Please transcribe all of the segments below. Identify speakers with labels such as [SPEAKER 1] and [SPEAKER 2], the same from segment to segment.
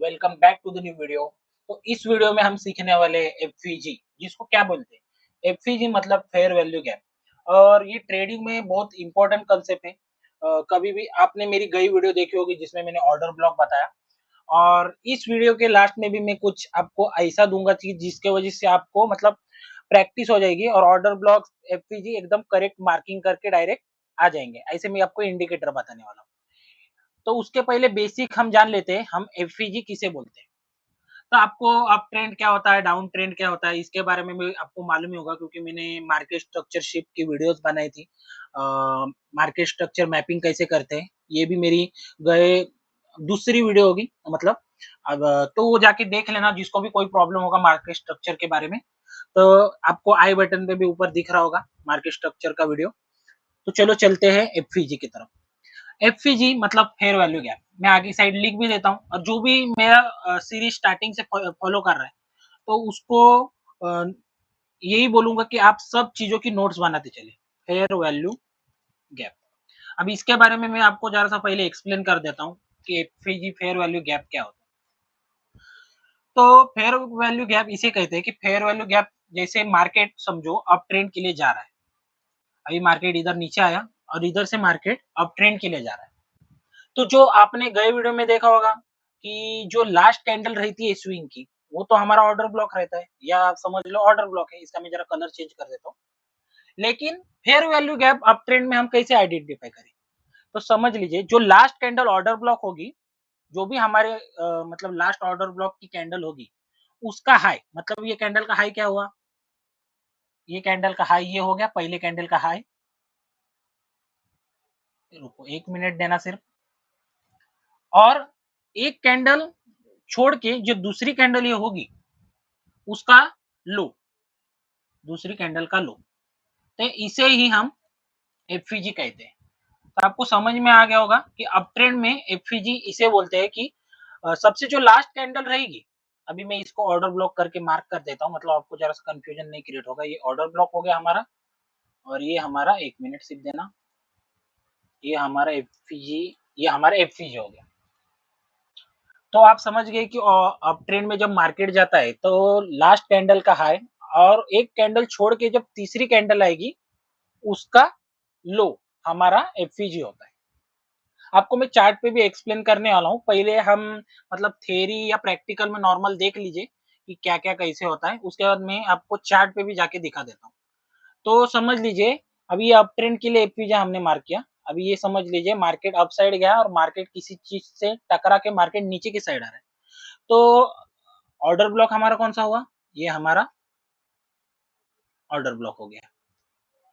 [SPEAKER 1] Welcome back to the new video. तो इस video में हम सीखने वाले एफवीजी, जिसको क्या बोलते हैं। एफवीजी मतलब फेयर वैल्यू गैप, और ये ट्रेडिंग में बहुत इंपॉर्टेंट कंसेप्ट है। कभी भी आपने मेरी गई वीडियो देखी होगी जिसमें मैंने ऑर्डर ब्लॉक बताया, और इस वीडियो के लास्ट में भी मैं कुछ आपको ऐसा दूंगा चीज जिसके वजह से आपको मतलब प्रैक्टिस हो जाएगी और ऑर्डर ब्लॉक एफवीजी एकदम करेक्ट मार्किंग करके डायरेक्ट आ जाएंगे। ऐसे मैं आपको इंडिकेटर बताने वाला हूँ। तो उसके पहले बेसिक हम जान लेते हैं, हम एफवीजी किसे बोलते हैं। तो आपको अप ट्रेंड क्या होता है, डाउन ट्रेंड क्या होता है, इसके बारे में भी आपको मालूम ही होगा, क्योंकि मैंने मार्केट स्ट्रक्चर शिप की वीडियोस बनाई थी। मार्केट स्ट्रक्चर मैपिंग कैसे करते हैं, ये भी मेरी गए दूसरी वीडियो होगी मतलब। अब तो वो जाके देख लेना, जिसको भी कोई प्रॉब्लम होगा मार्केट स्ट्रक्चर के बारे में। तो आपको आई बटन पे भी ऊपर दिख रहा होगा मार्केट स्ट्रक्चर का वीडियो। तो चलो चलते हैं एफवीजी की तरफ। एफवीजी मतलब फेयर वैल्यू गैप। मैं आगे साइड लिख भी देता हूँ, और जो भी मेरा सीरीज स्टार्टिंग से फॉलो कर रहा है तो उसको यही बोलूंगा कि आप सब चीजों की नोट्स बनाते चले। Fair value gap. अब इसके बारे में मैं आपको जरा सा पहले एक्सप्लेन कर देता हूँ कि एफवीजी फेयर वैल्यू गैप क्या होता है। तो फेयर वैल्यू गैप इसे कहते हैं कि फेयर वैल्यू गैप, जैसे मार्केट समझो अप ट्रेंड के लिए जा रहा है। अभी मार्केट इधर नीचे आया और इधर से मार्केट अप ट्रेंड के लिए जा रहा है। तो जो आपने गए वीडियो में देखा होगा कि जो लास्ट कैंडल रहती है स्विंग की, वो तो हमारा ऑर्डर ब्लॉक रहता है, या आप समझ लो ऑर्डर ब्लॉक है। इसका मैं जरा कलर चेंज कर देता हूँ। लेकिन fair value gap up trend में हम कैसे आइडेंटिफाई करें? तो समझ लीजिए, जो लास्ट कैंडल ऑर्डर ब्लॉक होगी, जो भी हमारे मतलब लास्ट ऑर्डर ब्लॉक की कैंडल होगी, उसका हाई, मतलब ये कैंडल का हाई क्या हुआ, ये कैंडल का हाई ये हो गया, पहले कैंडल का हाई। रुको 1 मिनट देना सिर्फ। और एक कैंडल छोड़ के जो दूसरी कैंडल ये होगी, उसका लो, दूसरी कैंडल का लो। तो इसे ही हम एफवीजी कहते हैं। तो आपको समझ में आ गया होगा कि अप ट्रेंड में एफवीजी इसे बोलते हैं कि सबसे जो लास्ट कैंडल रहेगी। अभी मैं इसको ऑर्डर ब्लॉक करके मार्क कर देता हूँ, मतलब आपको जरा सा कंफ्यूजन नहीं क्रिएट होगा। ये ऑर्डर ब्लॉक हो गया हमारा, और ये हमारा 1 मिनट सिर्फ देना, ये हमारा एफवीजी, ये हमारा एफवीजी हो गया। तो आप समझ गए कि अप ट्रेंड में जब मार्केट जाता है तो लास्ट कैंडल का हाई, और एक कैंडल छोड़ के जब तीसरी कैंडल आएगी, उसका लो हमारा एफवीजी होता है। आपको मैं चार्ट पे भी एक्सप्लेन करने वाला हूँ। पहले हम मतलब थ्योरी या प्रैक्टिकल में नॉर्मल देख लीजिए कि क्या क्या कैसे होता है, उसके बाद मैं आपको चार्ट पे भी जाके दिखा देता हूँ। तो समझ लीजिए, अभी ये अप ट्रेंड के लिए एफवीजी हमने मार्क किया। अभी ये समझ लीजिए मार्केट अप साइड गया और मार्केट किसी चीज से टकरा के मार्केट नीचे की साइड आ रहा है। तो ऑर्डर ब्लॉक हमारा कौन सा हुआ, ये हमारा ऑर्डर ब्लॉक हो गया।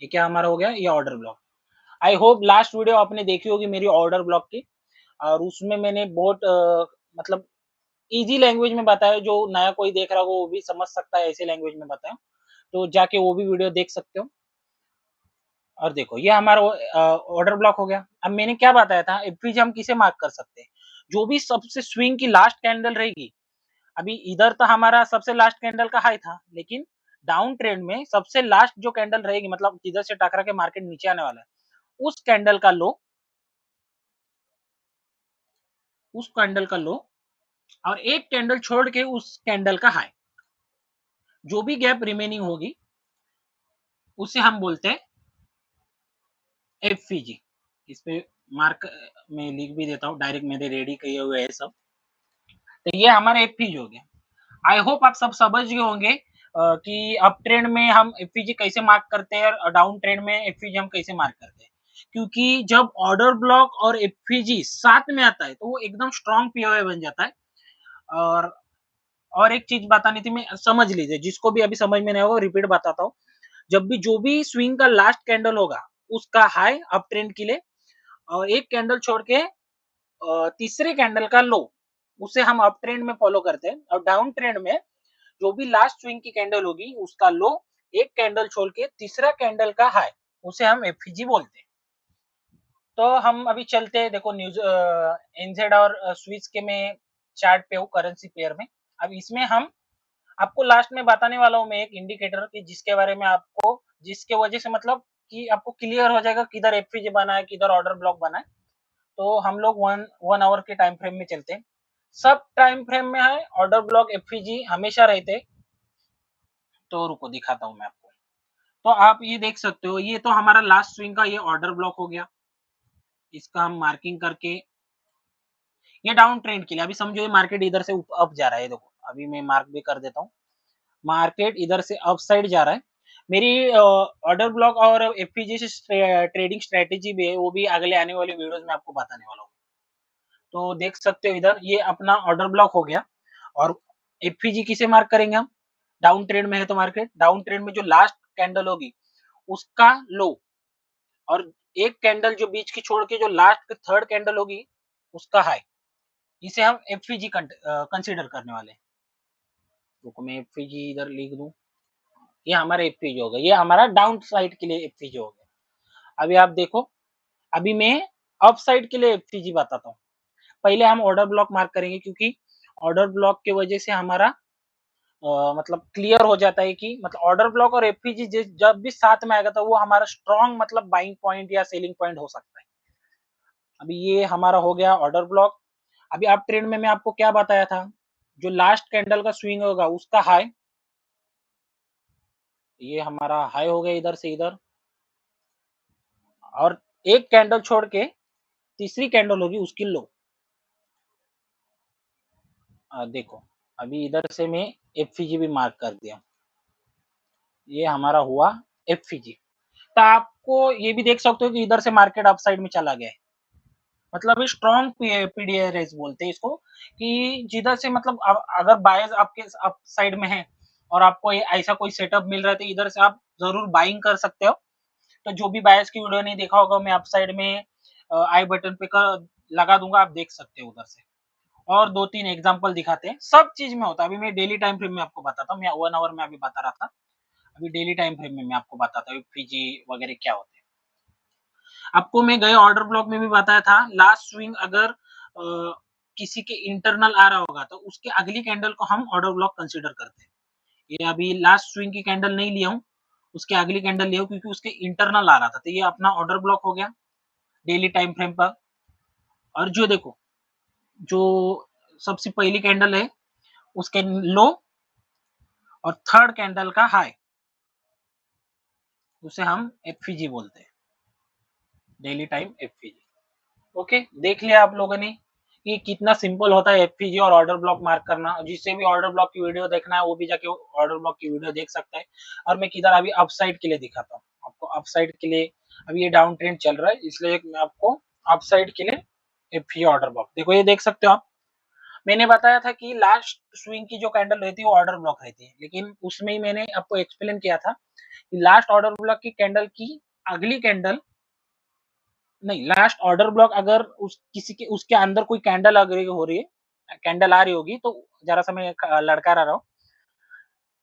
[SPEAKER 1] ये क्या हमारा हो गया, ये order block. I hope last video आपने देखी होगी मेरी ऑर्डर ब्लॉक की, और उसमें मैंने बहुत मतलब इजी लैंग्वेज में बताया। जो नया कोई देख रहा हो वो भी समझ सकता है, ऐसे लैंग्वेज में बताया। तो जाके वो भी वीडियो देख सकते हो। और देखो ये हमारा ऑर्डर ब्लॉक हो गया। अब मैंने क्या बताया था, एफवीजी हम किसे मार्क कर सकते हैं, जो भी सबसे स्विंग की लास्ट कैंडल रहेगी। अभी इधर तो हमारा सबसे लास्ट कैंडल का हाई था, लेकिन डाउन ट्रेंड में सबसे लास्ट जो कैंडल रहेगी, मतलब जिधर से टकरा के मार्केट नीचे आने वाला है, उस कैंडल का लो, उस कैंडल का लो, और एक कैंडल छोड़ के उस कैंडल का हाई, जो भी गैप रिमेनिंग होगी उसे हम बोलते हैं एफवीजी। इस पे मार्क में लिख भी देता हूँ, डायरेक्ट मेरे रेडी किए हुए है सब। तो ये हमारा एफवीजी हो गया। आई होप आप सब समझ गए होंगे कि अप ट्रेंड में हम एफवीजी कैसे मार्क करते हैं और डाउन ट्रेंड में एफवीजी हम कैसे मार्क करते हैं। क्योंकि जब ऑर्डर ब्लॉक और एफवीजी साथ में आता है तो वो एकदम स्ट्रॉन्ग पीओए बन जाता है। और एक चीज बतानी थी, मैं समझ लीजिए, जिसको भी अभी समझ में नहीं होगा रिपीट बताता हूँ। जब भी जो भी स्विंग का लास्ट कैंडल होगा, उसका हाई अप ट्रेंड के लिए, और एक कैंडल छोड़ के तीसरे कैंडल का लो, उसे हम अप ट्रेंड में फॉलो करते हैं। और डाउन ट्रेंड में जो भी लास्ट स्विंग की कैंडल होगी, उसका लो, एक कैंडल छोड़ के तीसरा कैंडल का हाई, उसे हम एफवीजी बोलते हैं। तो हम अभी चलते हैं, देखो न्यूज एनजेड और स्विच के में चार्ट पे हूँ करेंसी पेयर में। अब इसमें हम आपको लास्ट में बताने वाला हूँ मैं एक इंडिकेटर की, जिसके बारे में आपको, जिसके वजह से मतलब कि आपको क्लियर हो जाएगा किधर एफवीजी बना है, किधर ऑर्डर ब्लॉक बना है। तो हम लोग वन वन आवर के टाइम फ्रेम में चलते हैं। सब टाइम फ्रेम में है, ऑर्डर ब्लॉक एफवीजी हमेशा रहते। तो रुको दिखाता हूँ मैं आपको। तो आप ये देख सकते हो, ये तो हमारा लास्ट स्विंग का ये ऑर्डर ब्लॉक हो गया। इसका हम मार्किंग करके, ये डाउन ट्रेंड के लिए, अभी समझो ये मार्केट इधर से अप जा रहा है, देखो अभी मैं मार्क भी कर देता हूँ। मार्केट इधर से अप साइड जा रहा है। मेरी ऑर्डर ब्लॉक और एफपीजी से ट्रेडिंग स्ट्रेटेजी भी है, वो भी अगले आने वाले वीडियोस में आपको बताने वाला हूँ। तो देख सकते हो इधर ये अपना ऑर्डर ब्लॉक हो गया। और एफपीजी किसे मार्क करेंगे हम? डाउन ट्रेंड में है तो मार्केट डाउन ट्रेंड में जो लास्ट कैंडल होगी उसका लो, और एक कैंडल जो बीच की छोड़ के जो लास्ट थर्ड कैंडल होगी उसका हाई, इसे हम एफपीजी कंसीडर करने वाले हैं। रुको मैं एफपीजी इधर लिख दूं। ये हमारा एफपीजी होगा, ये हमारा डाउन साइड के लिए एफपीजी हो गया। अभी आप देखो, अभी मैं अप साइड के लिए एफपीजी बताता हूँ। पहले हम ऑर्डर ब्लॉक मार्क करेंगे, क्योंकि ऑर्डर ब्लॉक की वजह से हमारा मतलब क्लियर हो जाता है कि मतलब ऑर्डर ब्लॉक और एफपीजी जब भी साथ में आएगा तो वो हमारा स्ट्रॉन्ग मतलब बाइंग पॉइंट या सेलिंग पॉइंट हो सकता है। अभी ये हमारा हो गया ऑर्डर ब्लॉक। अभी आप ट्रेंड में मैं आपको क्या बताया था, जो लास्ट कैंडल का स्विंग होगा उसका हाई, ये हमारा हाई हो गया इधर से इधर, और एक कैंडल छोड़ के तीसरी कैंडल होगी उसकी लो। देखो अभी इधर से मैं एफपीजी भी मार्क कर दिया, ये हमारा हुआ एफपीजी। तो आपको ये भी देख सकते हो कि इधर से मार्केट अप साइड में चला गया है, मतलब स्ट्रॉन्ग पीडीआरएस बोलते हैं इसको, कि जिधर से मतलब अगर बायर्स आपके अप साइड में है और आपको ऐसा कोई सेटअप मिल रहा है तो इधर से आप जरूर बाइंग कर सकते हो। तो जो भी बायर्स की वीडियो नहीं देखा होगा, मैं अप साइड में आई बटन पे लगा दूंगा, आप देख सकते हो उधर से। और 2-3 एग्जांपल दिखाते हैं, सब चीज में होता है। अभी मैं डेली टाइम फ्रेम में आपको बताता हूँ, मैं 1 आवर में अभी बता रहा था, अभी डेली टाइम फ्रेम में मैं आपको बताता हूँ पीजी वगैरह क्या होते हैं। आपको मैं गए ऑर्डर ब्लॉक में भी बताया था, लास्ट स्विंग अगर किसी के इंटरनल आ रहा होगा तो उसके अगली कैंडल को हम ऑर्डर ब्लॉक कंसीडर करते हैं। ये अभी लास्ट स्विंग की कैंडल नहीं लिया हूँ, उसके अगली कैंडल लिया हूँ क्योंकि उसके इंटरनल आ रहा था, तो ये अपना ऑर्डर ब्लॉक हो गया डेली टाइम फ्रेम पर। और जो देखो, जो सबसे पहली कैंडल है उसके लो और थर्ड कैंडल का हाई, उसे हम एफपीजी बोलते हैं, डेली टाइम एफपीजी। ओके, देख लिया आप लोगों ने कि कितना सिंपल होता है एफपीजी और ऑर्डर ब्लॉक मार्क करना। जिससे भी ऑर्डर ब्लॉक की वीडियो देखना है वो भी जाके ऑर्डर ब्लॉक की वीडियो देख सकता है। और मैं किधर अभी अपसाइड के लिए दिखाता हूँ आपको, अपसाइड के लिए अभी ये डाउन ट्रेंड चल रहा है इसलिए मैं आपको अपसाइड के लिए एफपीजी ऑर्डर ब्लॉक देखो, ये देख सकते हो आप। मैंने बताया था कि लास्ट स्विंग की जो कैंडल रहती है वो ऑर्डर ब्लॉक रहती है, लेकिन उसमें ही मैंने आपको एक्सप्लेन किया था कि लास्ट ऑर्डर ब्लॉक की कैंडल की अगली कैंडल नहीं, लास्ट ऑर्डर ब्लॉक अगर उस किसी के उसके अंदर कोई कैंडल अगर हो रही है, कैंडल आ रही होगी, तो जरा सा मैं लड़का रहा हूँ,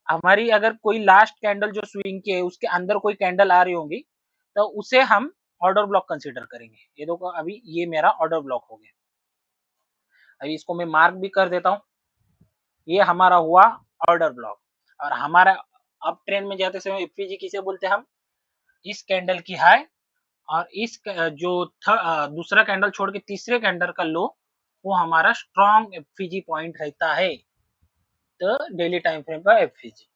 [SPEAKER 1] हमारी अगर कोई लास्ट कैंडल जो स्विंग की है उसके अंदर कोई कैंडल आ रही होगी तो उसे हम ऑर्डर ब्लॉक कंसीडर करेंगे। ये देखो अभी ये मेरा ऑर्डर ब्लॉक हो गया, अभी इसको मैं मार्क भी कर देता हूँ, ये हमारा हुआ ऑर्डर ब्लॉक। और हमारा अप ट्रेंड में जाते समय एफपीजी किसे बोलते हैं हम? इस कैंडल की हाई और इस जो दूसरा कैंडल छोड़ के तीसरे कैंडल का लो, वो हमारा स्ट्रॉन्ग एफपीजी पॉइंट रहता है, तो डेली टाइम फ्रेम का एफपीजी।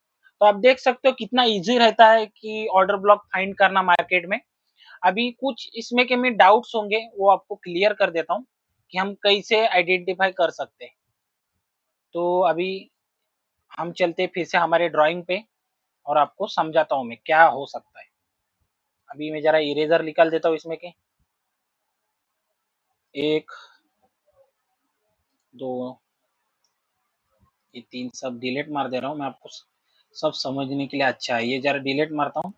[SPEAKER 1] तो आप देख सकते हो कितना इजी रहता है कि ऑर्डर ब्लॉक फाइंड करना मार्केट में। अभी कुछ इसमें के में डाउट्स होंगे वो आपको क्लियर कर देता हूँ कि हम कैसे आइडेंटिफाई कर सकते हैं। तो अभी हम चलते फिर से हमारे ड्राइंग पे और आपको समझाता हूँ मैं क्या हो सकता है। अभी मैं जरा इरेजर निकाल देता हूँ इसमें के, 1 2 ये 3 सब डिलीट मार दे रहा हूँ मैं आपको, सब समझने के लिए अच्छा है। ये जरा डिलीट मारता हूँ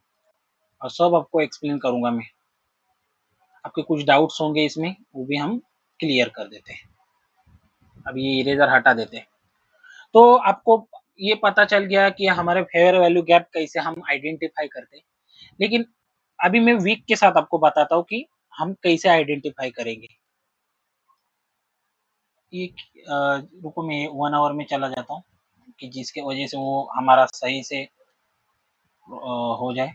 [SPEAKER 1] और सब आपको एक्सप्लेन करूंगा मैं। आपके कुछ डाउट्स होंगे इसमें, वो भी हम क्लियर कर देते हैं। अब ये इरेजर हटा देते हैं। तो आपको ये पता चल गया कि हमारे फेयर वैल्यू गैप कैसे हम आइडेंटिफाई करते हैं। लेकिन अभी मैं वीक के साथ आपको बताता हूँ कि हम कैसे आइडेंटिफाई करेंगे। ये रुको मैं 1 आवर में चला जाता हूँ कि जिसके वजह से वो हमारा सही से हो जाए।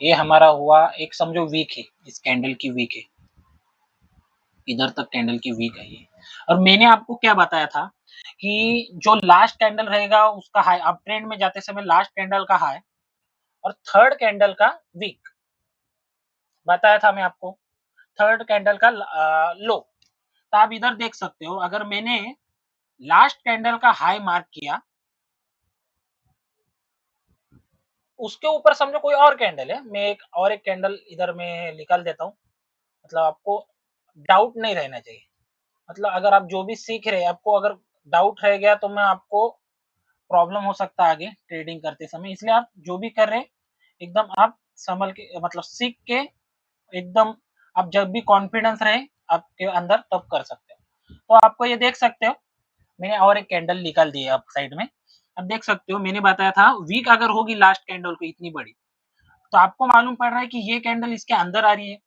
[SPEAKER 1] ये हमारा हुआ एक समझो वीक है, इस कैंडल की वीक है, इधर तक कैंडल की वीक है ये। और मैंने आपको क्या बताया था कि जो लास्ट कैंडल रहेगा उसका हाई, अप ट्रेंड में जाते समय लास्ट कैंडल का हाई और थर्ड कैंडल का वीक बताया था मैं आपको, थर्ड कैंडल का लो। तो आप इधर देख सकते हो, अगर मैंने लास्ट कैंडल का हाई मार्क किया, उसके ऊपर समझो कोई और कैंडल है, मैं एक कैंडल इधर मैं निकाल देता हूँ, मतलब आपको डाउट नहीं रहना चाहिए। मतलब अगर आप जो भी सीख रहे हैं, आपको अगर डाउट रह गया तो मैं आपको प्रॉब्लम हो सकता है आगे ट्रेडिंग करते समय, इसलिए आप जो भी कर रहे हैं एकदम आप संभल के, मतलब सीख के एकदम, आप जब भी कॉन्फिडेंस रहे आपके अंदर तब कर सकते हो। तो आपको ये देख सकते हो, मैंने और एक कैंडल निकाल दी है अप साइड में। अब देख सकते हो मैंने बताया था वीक अगर होगी लास्ट कैंडल को इतनी बड़ी, तो आपको मालूम पड़ रहा है कि ये कैंडल इसके अंदर आ रही है।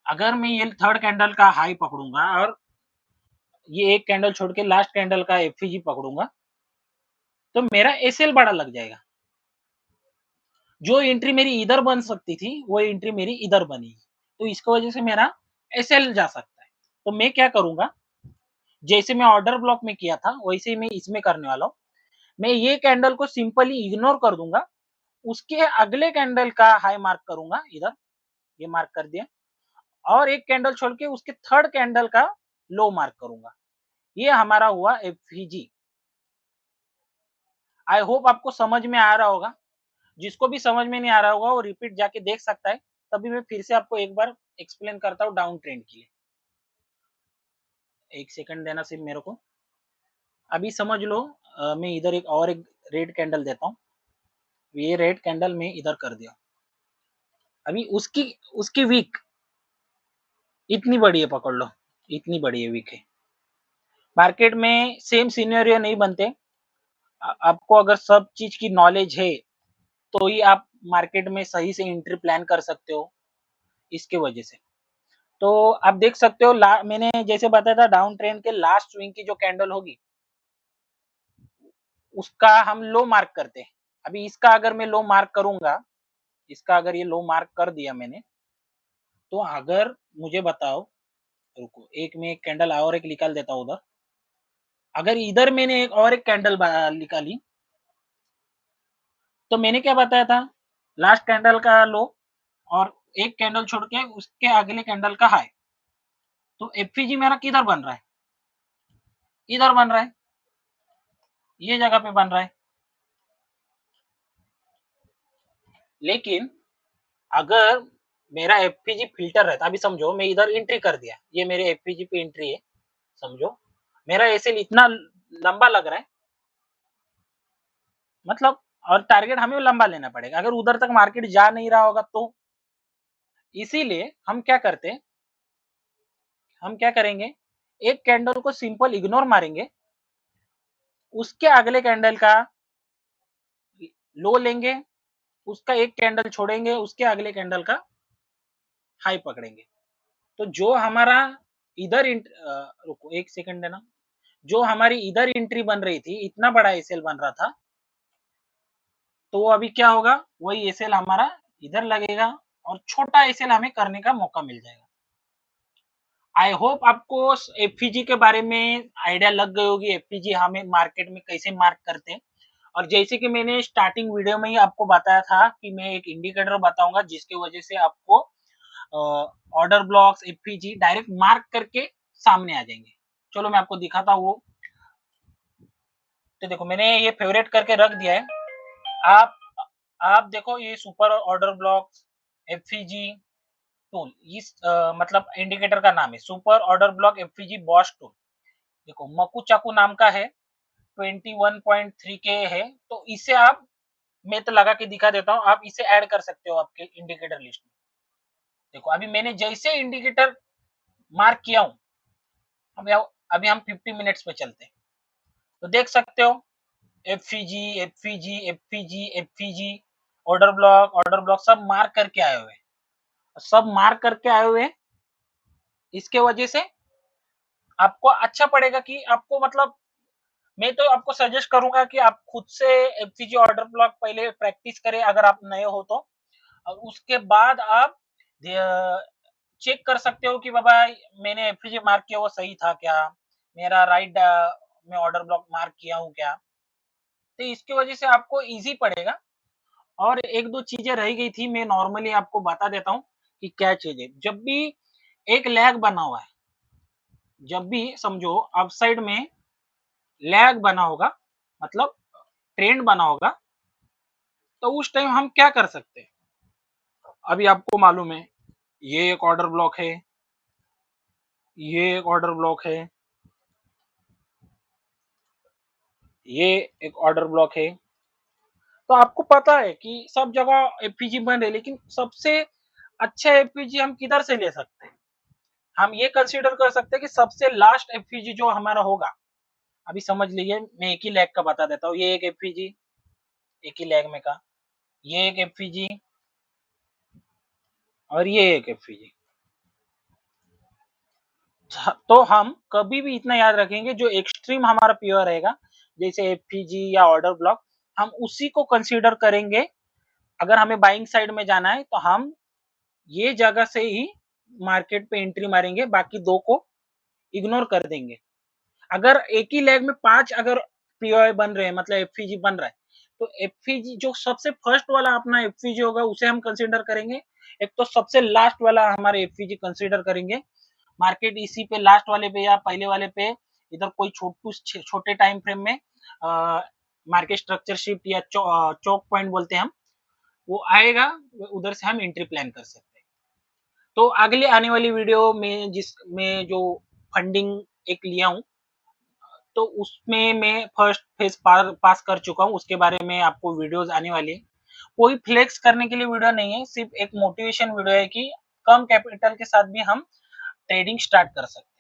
[SPEAKER 1] अगर मैं ये थर्ड कैंडल का हाई पकड़ूंगा और ये एक कैंडल छोड़ के लास्ट कैंडल का एफईजी पकड़ूंगा, तो मेरा एसएल बड़ा लग जाएगा। जो एंट्री मेरी इधर बन सकती थी वो एंट्री मेरी इधर बनी, तो इसकी वजह से मेरा एसएल जा सकता है। तो मैं क्या करूंगा, जैसे मैं ऑर्डर ब्लॉक में किया था वैसे ही मैं इसमें करने वाला हूँ। मैं ये कैंडल को सिंपली इग्नोर कर दूंगा, उसके अगले कैंडल का हाई मार्क करूंगा इधर, ये मार्क कर दिया, और एक कैंडल छोड़ के उसके थर्ड कैंडल का लो मार्क करूंगा। ये हमारा हुआ एफईजी। आई होप आपको समझ में आ रहा होगा। जिसको भी समझ में नहीं आ रहा होगा वो रिपीट जाके देख सकता है, तभी मैं फिर से आपको एक बार एक्सप्लेन करता हूँ डाउन ट्रेंड के लिए। एक सेकंड देना सिर्फ मेरे को, अभी समझ लो। मैं इधर एक रेड कैंडल देता हूँ, ये रेड कैंडल में इधर कर दिया, अभी उसकी उसकी वीक इतनी बड़ी है, पकड़ लो इतनी बड़ी है वीक है। मार्केट में सेम सिनेरियो नहीं बनते। आपको अगर सब चीज की नॉलेज है तो ही आप मार्केट में सही से एंट्री प्लान कर सकते हो, इसके वजह से। तो आप देख सकते हो, मैंने जैसे बताया था डाउन ट्रेंड के लास्ट स्विंग की जो कैंडल होगी उसका हम लो मार्क करते हैं। अभी इसका अगर मैं लो मार्क करूंगा, इसका अगर ये लो मार्क कर दिया मैंने, तो अगर मुझे बताओ, रुको एक में एक कैंडल और एक निकाल देता हूं उधर, अगर इधर मैंने एक और एक कैंडल निकाली, तो मैंने क्या बताया था, लास्ट कैंडल का लो और एक कैंडल छोड़ के उसके अगले कैंडल का हाई, तो एफईजी मेरा किधर बन रहा है, इधर बन रहा है, ये जगह पे बन रहा है। लेकिन अगर मेरा एफईजी फिल्टर रहता, अभी समझो मैं इधर एंट्री कर दिया, ये मेरे एफईजी पे एंट्री है, समझो मेरा एसएल इतना लंबा लग रहा है, मतलब, और टारगेट हमें लंबा लेना पड़ेगा अगर उधर तक मार्केट जा नहीं रहा होगा तो। इसीलिए हम क्या करेंगे, एक कैंडल को सिंपल इग्नोर मारेंगे, उसके अगले कैंडल का लो लेंगे, उसका एक कैंडल छोड़ेंगे, उसके अगले कैंडल का हाई पकड़ेंगे। तो जो हमारा इधर रुको एक सेकंड देना, जो हमारी इधर एंट्री बन रही थी, इतना बड़ा एसएल बन रहा था, तो अभी क्या होगा, वही एसएल हमारा इधर लगेगा और छोटा एसएल हमें करने का मौका मिल जाएगा। आई होप आपको एफईजी के बारे में आइडिया लग गई होगी, एफईजी हमें मार्केट में कैसे मार्क करते हैं। और जैसे कि मैंने स्टार्टिंग वीडियो में ही आपको बताया था कि मैं एक इंडिकेटर बताऊंगा जिसकी वजह से आपको order blocks FEG direct mark करके सामने आ जाएंगे। चलो मैं आपको दिखाता हूँ वो। तो देखो मैंने ये फेवरेट करके रख दिया है। आप आप देखो ये super order block FEG tool, इस मतलब इंडिकेटर का नाम है super order block FEG boss tool. देखो मकू चाकू नाम का है, 21.3 के है, तो इसे आप, मैं तो लगा के दिखा देता हूँ, आप इसे ऐड कर सकते हो आपके इंडिकेटर लिस्ट में। देखो अभी मैंने जैसे इंडिकेटर मार्क किया हूँ, अभी हम 50 मिनट्स पे चलते हैं, तो देख सकते हो FEG FEG FEG FEG order block सब मार्क करके आए हुए, सब मार्क करके आए हुए। इसके वजह से आपको अच्छा पड़ेगा कि आपको, मतलब मैं तो आपको सजेस्ट करूंगा कि आप खुद से एफईजी ऑर्डर ब्लॉक पहले प्रैक्टिस करें अगर आप नए हो तो, और उसके बाद आप चेक कर सकते हो कि बाबा मैंने एफवीजी मार्क किया वो सही था क्या? मेरा राइट मैं ऑर्डर ब्लॉक मार्क किया हूँ क्या? तो इसकी वजह से आपको ईज़ी पड़ेगा। और 1-2 चीज़ें रह गई थी, मैं नॉर्मली आपको बता देता हूँ कि क्या चीज़ है। जब भी एक लैग बना हुआ है, जब भी समझो अपसाइड में लैग बना होगा, मतलब ट्रेंड बना होगा, तो उस टाइम हम क्या कर सकते हैं? अभी आपको मालूम है, ये एक ऑर्डर ब्लॉक है, ये एक ऑर्डर ब्लॉक है, ये एक ऑर्डर ब्लॉक है। तो आपको पता है कि सब जगह एफपीजी बंद है, लेकिन सबसे अच्छा एफपीजी हम किधर से ले सकते हैं? हम ये कंसीडर कर सकते हैं कि सबसे लास्ट एफपीजी जो हमारा होगा, अभी समझ लीजिए मैं एक ही लैग का बता देता हूँ। ये एक एफपीजी, एक ही लैग में का, ये एक एफपीजी और ये एक एफपीजी। तो हम कभी भी इतना याद रखेंगे जो एक्सट्रीम हमारा पीओ रहेगा, जैसे एफपीजी या ऑर्डर ब्लॉक, हम उसी को कंसीडर करेंगे। अगर हमें बाइंग साइड में जाना है तो हम ये जगह से ही मार्केट पे एंट्री मारेंगे, बाकी 2 को इग्नोर कर देंगे। अगर एक ही लेग में 5 अगर पीओआई बन रहे हैं, मतलब एफईजी बन रहा है, तो एफईजी जो सबसे फर्स्ट वाला अपना एफईजी होगा उसे हम कंसीडर करेंगे। एक तो सबसे लास्ट वाला हमारे एफईजी कंसीडर करेंगे। मार्केट इसी पे लास्ट वाले पे या पहले वाले पे इधर कोई छोटे टाइम फ्रेम में मार्केट स्ट्रक्चर शिफ्ट या चौक पॉइंट बोलते हैं हम, वो आएगा, उधर से हम एंट्री प्लान कर सकते हैं। तो अगले आने वाली वीडियो में जिसमें जो फंडिंग एक लिया हूँ, तो उसमें मैं फर्स्ट फेज पास कर चुका हूँ, उसके बारे में आपको वीडियोस आने वाली है। कोई फ्लेक्स करने के लिए वीडियो नहीं है, सिर्फ एक मोटिवेशन वीडियो है कि कम कैपिटल के साथ भी हम ट्रेडिंग स्टार्ट कर सकते हैं।